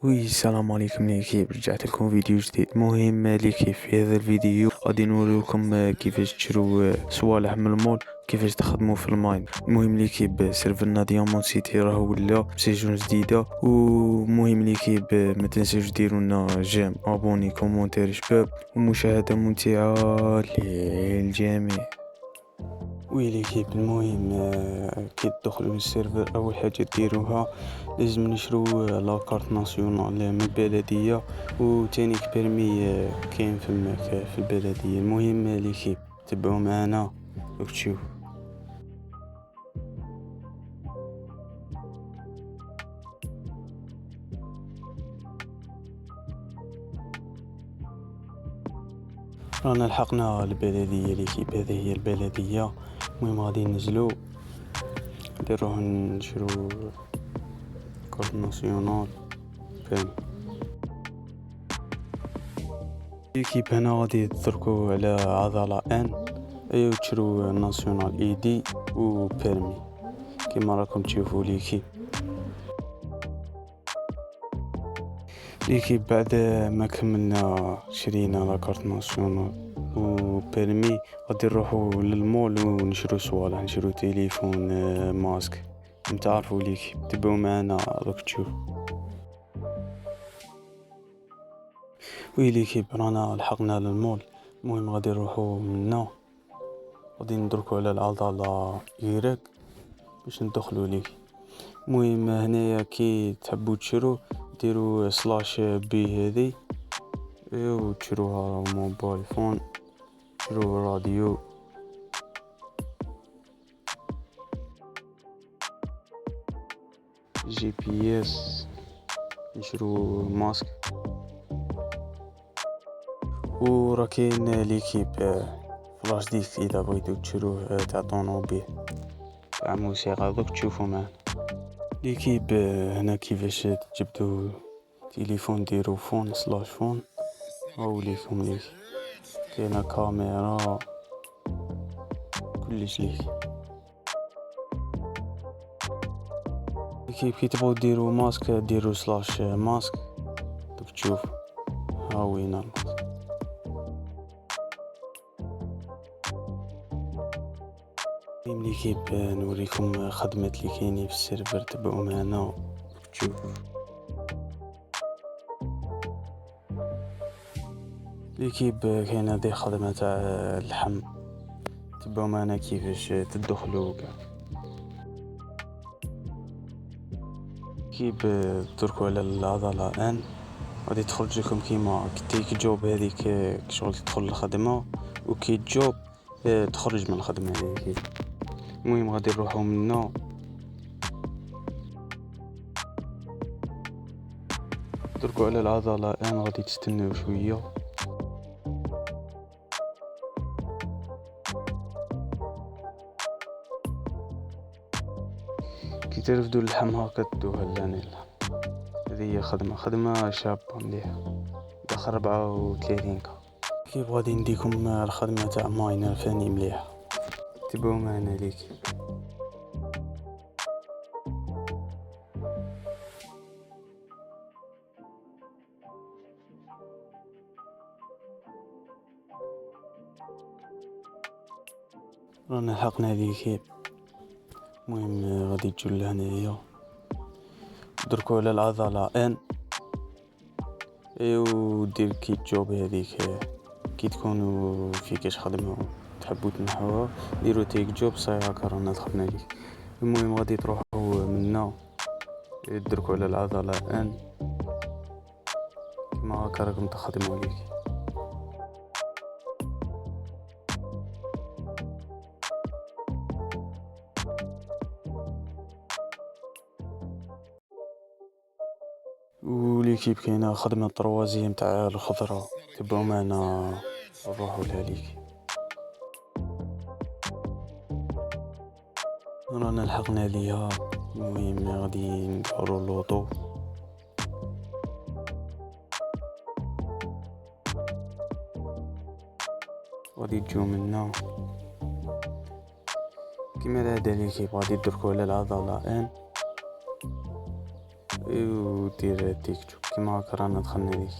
السلام عليكم ليكيب، رجعت لكم فيديو جديد. مهم ليكيب في هذا الفيديو غادي نوريكم كيفاش تشرو صوالح من المول، كيفاش تخدموا في الماين. المهم ليكيب سيرفرنا ديامون سيتي راه ولا بسيجون جديده، ومهم ليكيب ما تنساوش ديروا لنا جيم، ابوني، كومونتير شباب، ومشاهده ممتعه للجميع. ليكيب المهم كي تدخلوا للسيرفر اول حاجه ديروها لازم نشرو لاكارت ناسيونال من البلديه، وتانيك بيرمي كاين في البلديه. المهم ليكيب تبعوا معنا وتشوف. رانا لحقنا البلديه ليكيب، هذه هي البلديه. المهم غادي ننزلو نديروه نشرو كارت ناسيونال فين ليكيب. هنا غادي تتركوا على عضلة ان، ايوا تشرو ناسيونال اي دي وبيرمي كيما راكم تشوفوا ليكيب بعد ما كملنا شرينا لاكارت ناسيونال وبيرمي غادي نروحو للمول ونشرو صوالح، نشرو تليفون، ماسك، متعرفوا ليكيب. تبعوا معنا راك تشوف. ليكيب رانا لحقنا للمول. المهم غادي نروحو منا، غادي ندركو على العضلة يرك باش ندخلو ليه. المهم هنايا كي تحبو تشرو ديرو سلاش بي هذي و تشروها موبايل فون، تشرو راديو، جي بي اس، نشرو ماسك. ورا كاين ليكيب فلاش ديسك اذا بغيتو تشروه تاع طونوبيل تاع موسيقى، دوك تشوفو معنا ليكيب. هنا كيفاش تجبدو تليفون ديرو فون سلاش فون، هاو ليكم ليك كاينه كاميرا كلش ليك. كي تبغوا ديرو ماسك ديرو سلاش ماسك، دوك تشوف ها وين الماسك. ليكيب نوريكم خدمات اللي كاينين في السيرفر، تبعوا معنا تشوف. ليكيب كاين هذه خدمه تاع اللحم، تبعوا معنا كيفاش تدخلوا كاع. كيب تركوا على العضله ان، غادي تخرج لكم كيما كيك جوب هذيك شغل تدخل الخدمه، وكي جوب تخرج من الخدمه هذيك. المهم غادي نروحو منا، دركو على العضله ان، غادي تستناو شويه. كي ترفدوا اللحم هاكا تدوها لاني اللحم. هذه هي خدمه شابه مليحه، داخل 34 كا. كيف غادي نديكم الخدمه تاع ماينر ثاني مليحه، تبعوا معنا ليك. رانا لحقنا ليكيب. المهم غادي تجو لهنايا، دركو على العضلة ان، ايوا دير كي جوب هذيك كي تكونوا في كاش خدمه تحبوا تنحوها ديروا تيك جوب صاي هاكا رانا دخلنا ليك. المهم غادي تروحوا منا دركوا على العضلة ان كيما هاكا راكم تخدموا ليك. وليكيب كاينه خدمه طروازيام تاع الخضره، تبعوا معنا نروحوا لها ليك. رانا لحقنا ليها. المهم غادي ندورو لوطو، غادي تجو منا كيما العاده ليكيب. غادي دركو على العضله ان ودير تيك توك. كيما هاكا رانا دخلنا ليك.